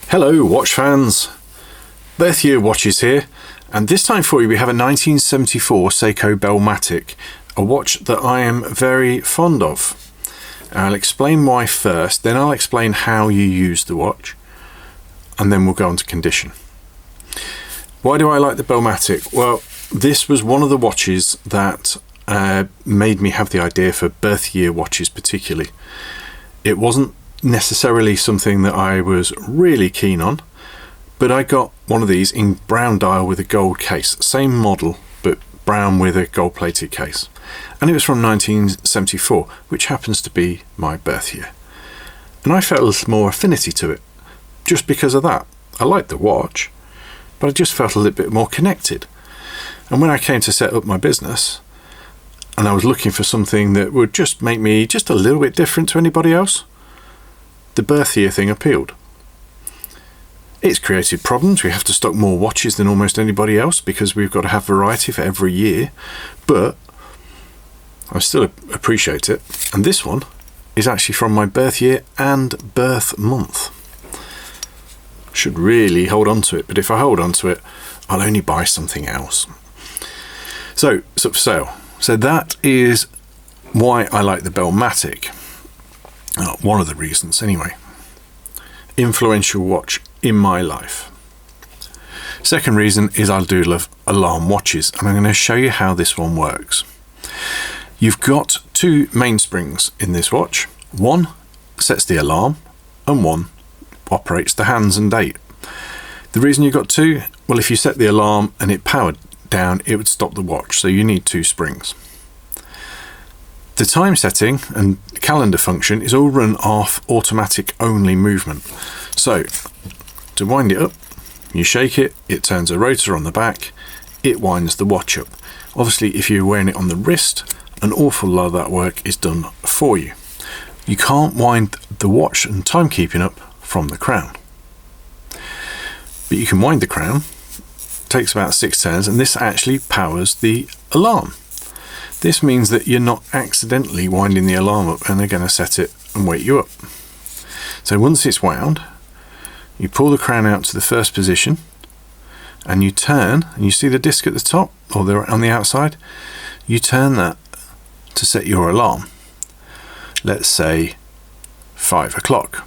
Hello watch fans, birth year watches here, and this time for you we have a 1974 Seiko Bell-Matic, a watch that I am very fond of. I'll explain why first, then I'll explain how you use the watch, and then we'll go on to condition. Why do I like the Bell-Matic? Well, this was one of the watches that made me have the idea for birth year watches particularly. It wasn't necessarily something that I was really keen on, but I got one of these in brown dial with a gold case, same model but brown with a gold plated case, and it was from 1974, which happens to be my birth year, and I felt a little more affinity to it just because of that. I liked the watch, but I just felt a little bit more connected. And when I came to set up my business and I was looking for something that would just make me just a little bit different to anybody else, the birth year thing appealed. It's created problems. We have to stock more watches than almost anybody else because we've got to have variety for every year, but I still appreciate it. And this one is actually from my birth year and birth month. Should really hold on to it, but if I hold on to it, I'll only buy something else. So it's up for sale. So that is why I like the Bell-Matic. One of the reasons anyway. Influential watch in my life. Second reason is I do love alarm watches, and I'm going to show you how this one works. You've got two mainsprings in this watch. One sets the alarm and one operates the hands and date. The reason you've got two, well, if you set the alarm and it powered down, it would stop the watch, so you need two springs. The time setting and calendar function is all run off automatic only movement. So to wind it up, you shake it, it turns a rotor on the back, it winds the watch up. Obviously, if you're wearing it on the wrist, an awful lot of that work is done for you. You can't wind the watch and timekeeping up from the crown, but you can wind the crown. It takes about 6 turns, and this actually powers the alarm. This means that you're not accidentally winding the alarm up and they're going to set it and wake you up. So once it's wound, you pull the crown out to the first position and you turn, and you see the disc at the top or on the outside, you turn that to set your alarm. Let's say 5 o'clock.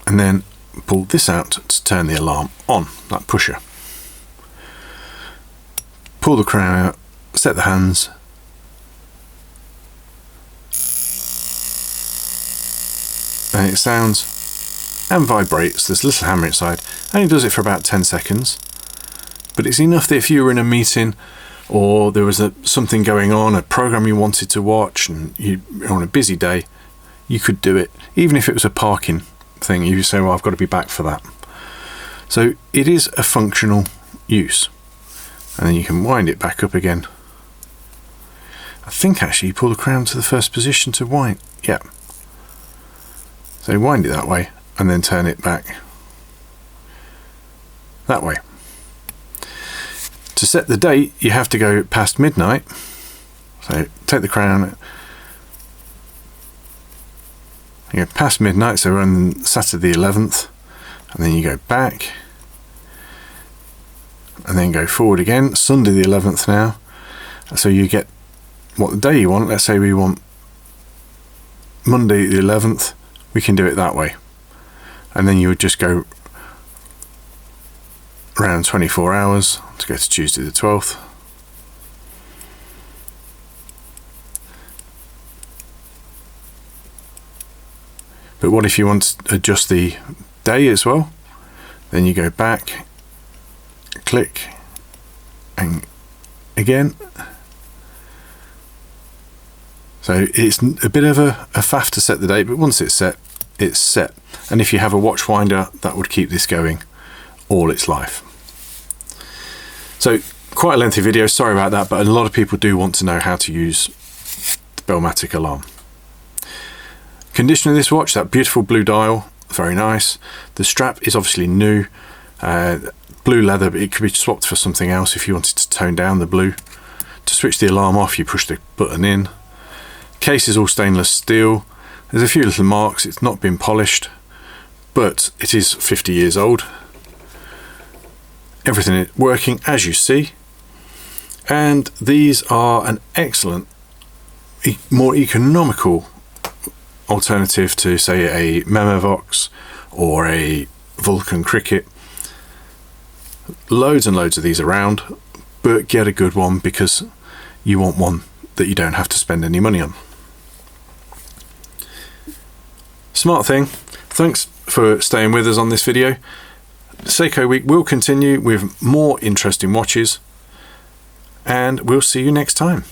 And then pull this out to turn the alarm on, that pusher. Pull the crown out, set the hands, and it sounds and vibrates. There's a little hammer inside, and it does it for about 10 seconds. But it's enough that if you were in a meeting or there was something going on, a program you wanted to watch, and you're on a busy day, you could do it. Even if it was a parking thing, you say, well, I've got to be back for that. So it is a functional use. And then you can wind it back up again. I think actually you pull the crown to the first position to wind. Yeah. So wind it that way and then turn it back that way. To set the date, you have to go past midnight. So take the crown. You go past midnight, so we're on Saturday the 11th, and then you go back. And then go forward again, Sunday the 11th now. So you get what the day you want. Let's say we want Monday the 11th, we can do it that way. And then you would just go around 24 hours to go to Tuesday the 12th. But what if you want to adjust the day as well? Then you go back, click, and again. So it's a bit of a faff to set the date, but once it's set, it's set. And if you have a watch winder, that would keep this going all its life. So quite a lengthy video, sorry about that, but a lot of people do want to know how to use the Bell-Matic alarm. Condition of this watch, that beautiful blue dial, very nice. The strap is obviously new. Blue leather, but it could be swapped for something else if you wanted to tone down the blue. To switch the alarm off, you push the button in. Case is all stainless steel. There's a few little marks, it's not been polished, but it is 50 years old. Everything is working as you see, and these are an excellent, more economical alternative to, say, a Memovox or a Vulcan Cricket. Loads and loads of these around, but get a good one because you want one that you don't have to spend any money on. Smart thing. Thanks for staying with us on this video. Seiko Week will continue with more interesting watches, and we'll see you next time.